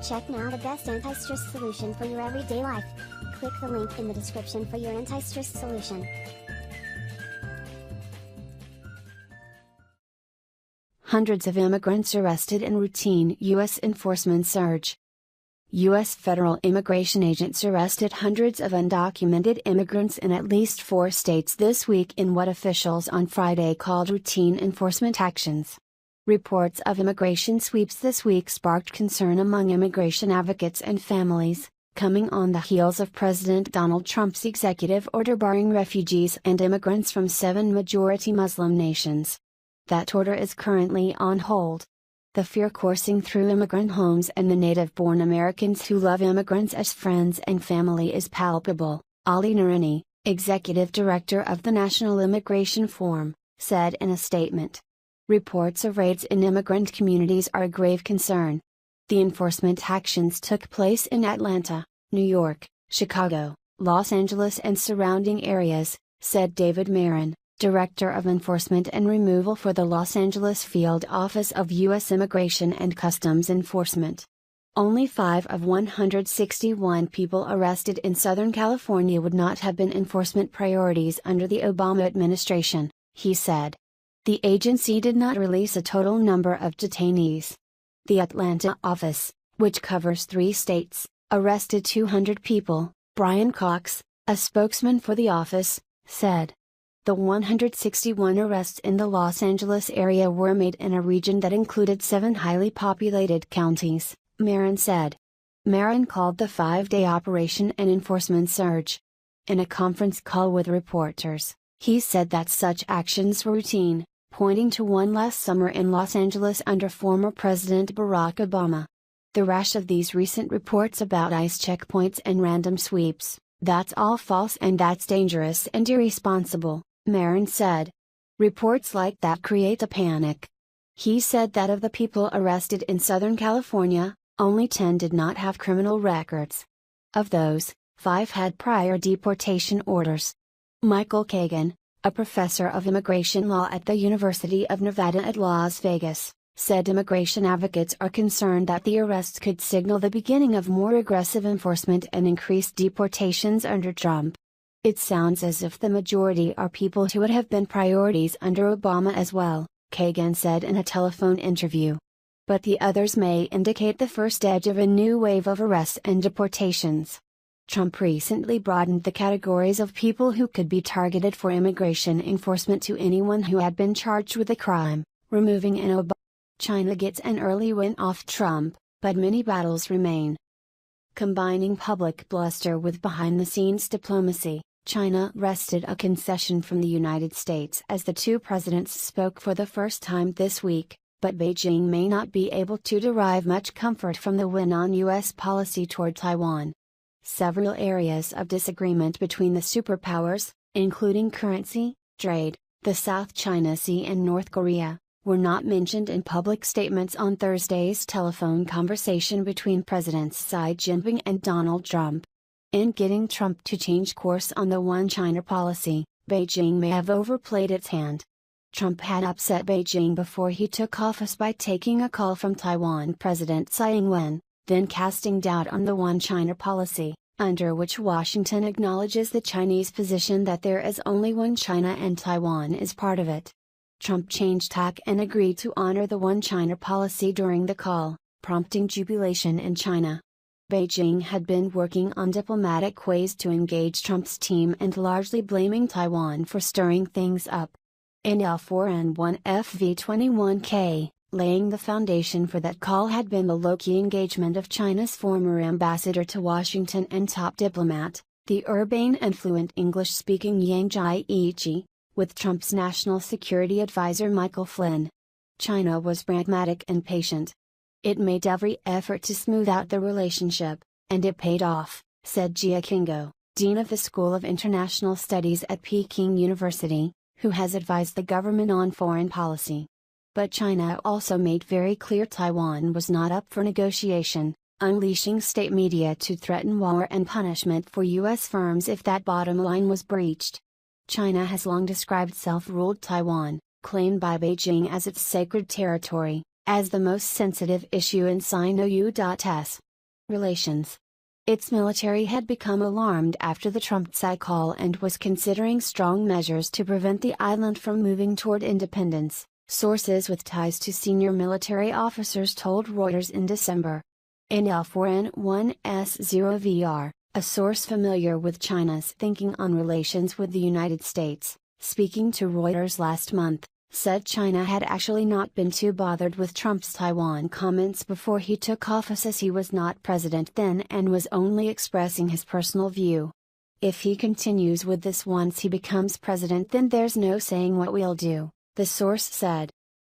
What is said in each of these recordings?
Check now the best anti-stress solution for your everyday life. Click the link in the description for your anti-stress solution. Hundreds of immigrants arrested in routine U.S. enforcement surge. U.S. federal immigration agents arrested hundreds of undocumented immigrants in at least 4 states this week in what officials on Friday called routine enforcement actions. Reports of immigration sweeps this week sparked concern among immigration advocates and families, coming on the heels of President Donald Trump's executive order barring refugees and immigrants from 7 majority Muslim nations. That order is currently on hold. The fear coursing through immigrant homes and the native-born Americans who love immigrants as friends and family is palpable, Ali Narini, executive director of the National Immigration Forum, said in a statement. Reports of raids in immigrant communities are a grave concern. The enforcement actions took place in Atlanta, New York, Chicago, Los Angeles and surrounding areas, said David Marin, Director of Enforcement and Removal for the Los Angeles Field Office of U.S. Immigration and Customs Enforcement. Only 5 of 161 people arrested in Southern California would not have been enforcement priorities under the Obama administration, he said. The agency did not release a total number of detainees. The Atlanta office, which covers 3 states, arrested 200 people, Brian Cox, a spokesman for the office, said. The 161 arrests in the Los Angeles area were made in a region that included 7 highly populated counties, Marin said. Marin called the 5-day operation an enforcement surge. In a conference call with reporters, he said that such actions were routine, pointing to one last summer in Los Angeles under former President Barack Obama. The rash of these recent reports about ICE checkpoints and random sweeps, that's all false and that's dangerous and irresponsible, Marin said. Reports like that create a panic. He said that of the people arrested in Southern California, only 10 did not have criminal records. Of those, 5 had prior deportation orders. Michael Kagan, a professor of immigration law at the University of Nevada at Las Vegas, said immigration advocates are concerned that the arrests could signal the beginning of more aggressive enforcement and increased deportations under Trump. It sounds as if the majority are people who would have been priorities under Obama as well, Kagan said in a telephone interview. But the others may indicate the first edge of a new wave of arrests and deportations. Trump recently broadened the categories of people who could be targeted for immigration enforcement to anyone who had been charged with a crime, removing an Obama. China gets an early win off Trump, but many battles remain. Combining public bluster with behind-the-scenes diplomacy, China wrested a concession from the United States as the 2 presidents spoke for the first time this week, but Beijing may not be able to derive much comfort from the win on U.S. policy toward Taiwan. Several areas of disagreement between the superpowers, including currency, trade, the South China Sea and North Korea, were not mentioned in public statements on Thursday's telephone conversation between Presidents Xi Jinping and Donald Trump. In getting Trump to change course on the One China policy, Beijing may have overplayed its hand. Trump had upset Beijing before he took office by taking a call from Taiwan President Tsai Ing-wen, then casting doubt on the One China policy, under which Washington acknowledges the Chinese position that there is only one China and Taiwan is part of it. Trump changed tack and agreed to honor the One China policy during the call, prompting jubilation in China. Beijing had been working on diplomatic ways to engage Trump's team and largely blaming Taiwan for stirring things up. In L4N1FV21K, laying the foundation for that call had been the low-key engagement of China's former ambassador to Washington and top diplomat, the urbane and fluent English-speaking Yang Jiechi, with Trump's national security advisor Michael Flynn. China was pragmatic and patient. It made every effort to smooth out the relationship, and it paid off, said Jia Kingo, dean of the School of International Studies at Peking University, who has advised the government on foreign policy. But China also made very clear Taiwan was not up for negotiation, unleashing state media to threaten war and punishment for U.S. firms if that bottom line was breached. China has long described self-ruled Taiwan, claimed by Beijing as its sacred territory, as the most sensitive issue in Sino-US. relations. Its military had become alarmed after the Trump-Tsai call and was considering strong measures to prevent the island from moving toward independence, sources with ties to senior military officers told Reuters in December. In L4N1S0VR, a source familiar with China's thinking on relations with the United States, speaking to Reuters last month, said China had actually not been too bothered with Trump's Taiwan comments before he took office, as he was not president then and was only expressing his personal view. If he continues with this once he becomes president, then there's no saying what we'll do, the source said.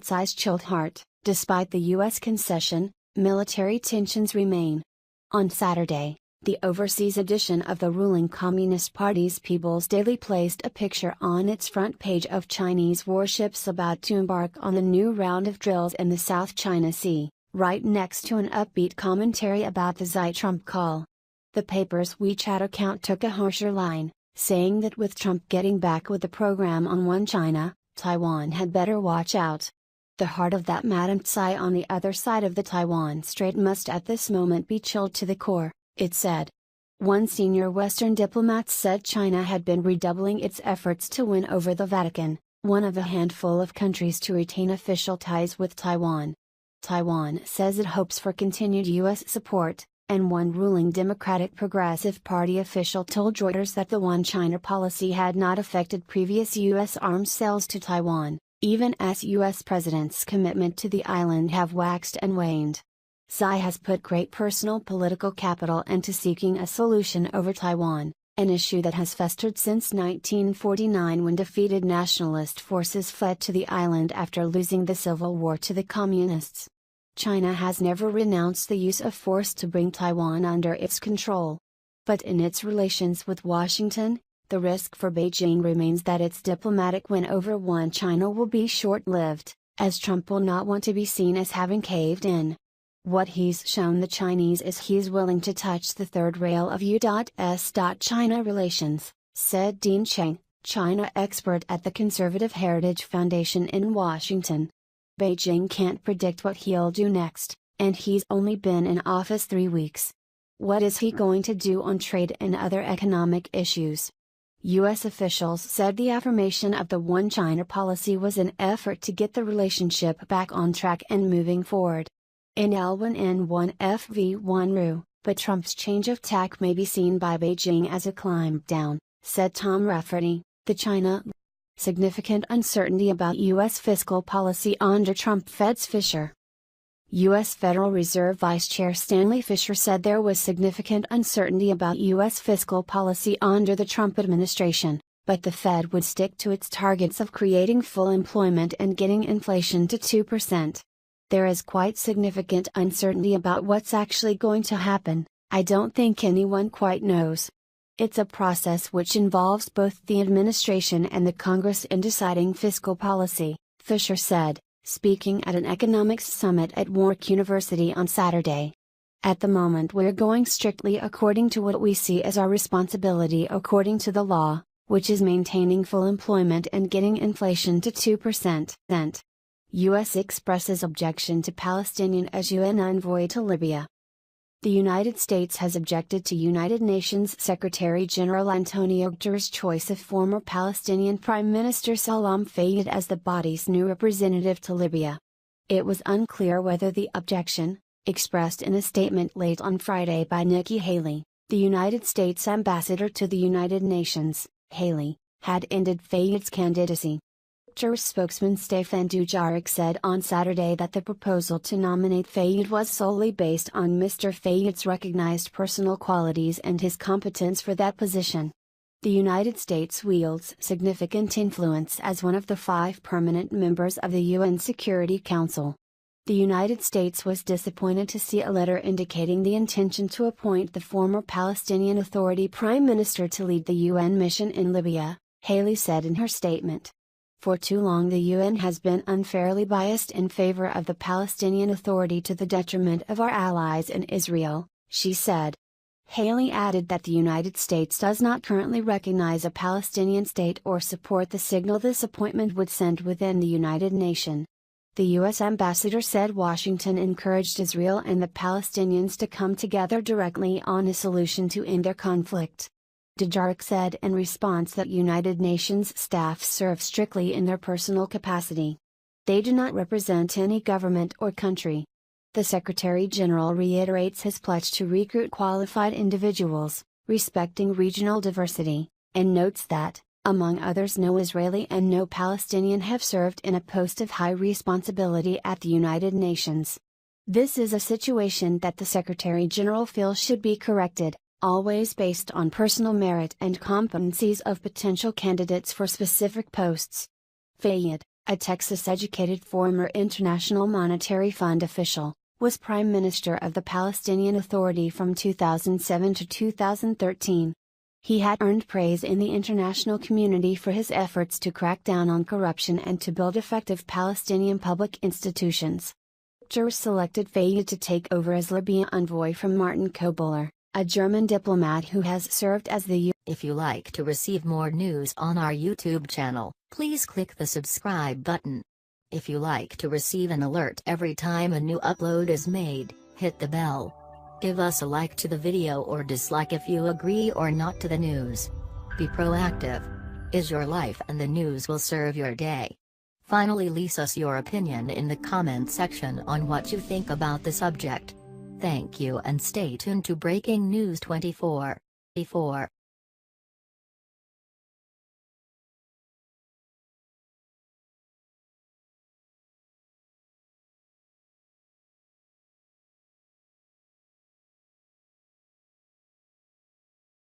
Tsai's chilled heart, despite the U.S. concession, military tensions remain. On Saturday, the overseas edition of the ruling Communist Party's People's Daily placed a picture on its front page of Chinese warships about to embark on a new round of drills in the South China Sea, right next to an upbeat commentary about the Xi-Trump call. The paper's WeChat account took a harsher line, saying that with Trump getting back with the program on One China, Taiwan had better watch out. The heart of that Madam Tsai on the other side of the Taiwan Strait must at this moment be chilled to the core, it said. One senior Western diplomat said China had been redoubling its efforts to win over the Vatican, one of a handful of countries to retain official ties with Taiwan. Taiwan says it hopes for continued U.S. support, and one ruling Democratic Progressive Party official told Reuters that the One China policy had not affected previous U.S. arms sales to Taiwan, even as U.S. President's commitment to the island have waxed and waned. Tsai has put great personal political capital into seeking a solution over Taiwan, an issue that has festered since 1949 when defeated nationalist forces fled to the island after losing the Civil War to the Communists. China has never renounced the use of force to bring Taiwan under its control. But in its relations with Washington, the risk for Beijing remains that its diplomatic win over One China will be short-lived, as Trump will not want to be seen as having caved in. What he's shown the Chinese is he's willing to touch the third rail of U.S.-China relations, said Dean Cheng, China expert at the Conservative Heritage Foundation in Washington. Beijing can't predict what he'll do next, and he's only been in office 3 weeks. What is he going to do on trade and other economic issues? U.S. officials said the affirmation of the One China policy was an effort to get the relationship back on track and moving forward. In L1N1FV1RU, but Trump's change of tack may be seen by Beijing as a climb down, said Tom Rafferty, the China. Significant uncertainty about U.S. fiscal policy under Trump, Fed's Fisher. U.S. Federal Reserve Vice Chair Stanley Fisher said there was significant uncertainty about U.S. fiscal policy under the Trump administration, but the Fed would stick to its targets of creating full employment and getting inflation to 2%. There is quite significant uncertainty about what's actually going to happen. I don't think anyone quite knows. It's a process which involves both the administration and the Congress in deciding fiscal policy, Fisher said, speaking at an economics summit at Warwick University on Saturday. At the moment we're going strictly according to what we see as our responsibility according to the law, which is maintaining full employment and getting inflation to 2%. U.S. expresses objection to Palestinian as UN envoy to Libya. The United States has objected to United Nations Secretary General Antonio Guterres' choice of former Palestinian Prime Minister Salam Fayyad as the body's new representative to Libya. It was unclear whether the objection, expressed in a statement late on Friday by Nikki Haley, the United States ambassador to the United Nations, Haley, had ended Fayyad's candidacy. Guterres spokesman Stefan Dujarric said on Saturday that the proposal to nominate Fayyad was solely based on Mr. Fayyad's recognized personal qualities and his competence for that position. The United States wields significant influence as one of the 5 permanent members of the UN Security Council. The United States was disappointed to see a letter indicating the intention to appoint the former Palestinian Authority Prime Minister to lead the UN mission in Libya, Haley said in her statement. For too long the UN has been unfairly biased in favor of the Palestinian Authority to the detriment of our allies in Israel, she said. Haley added that the United States does not currently recognize a Palestinian state or support the signal this appointment would send within the United Nations. The U.S. ambassador said Washington encouraged Israel and the Palestinians to come together directly on a solution to end their conflict. Dujarric said in response that United Nations staff serve strictly in their personal capacity. They do not represent any government or country. The Secretary General reiterates his pledge to recruit qualified individuals, respecting regional diversity, and notes that, among others, no Israeli and no Palestinian have served in a post of high responsibility at the United Nations. This is a situation that the Secretary General feels should be corrected, always based on personal merit and competencies of potential candidates for specific posts. Fayed, a Texas-educated former International Monetary Fund official, was Prime Minister of the Palestinian Authority from 2007 to 2013. He had earned praise in the international community for his efforts to crack down on corruption and to build effective Palestinian public institutions. Jurors selected Fayed to take over as Libya envoy from Martin Kobler, a German diplomat who has served as the If you like to receive more news on our YouTube channel, please click the subscribe button. If you like to receive an alert every time a new upload is made, hit the bell. Give us a like to the video or dislike if you agree or not to the news. Be proactive. Is your life and the news will serve your day. Finally, leave us your opinion in the comment section on what you think about the subject. Thank you and stay tuned to Breaking News 24.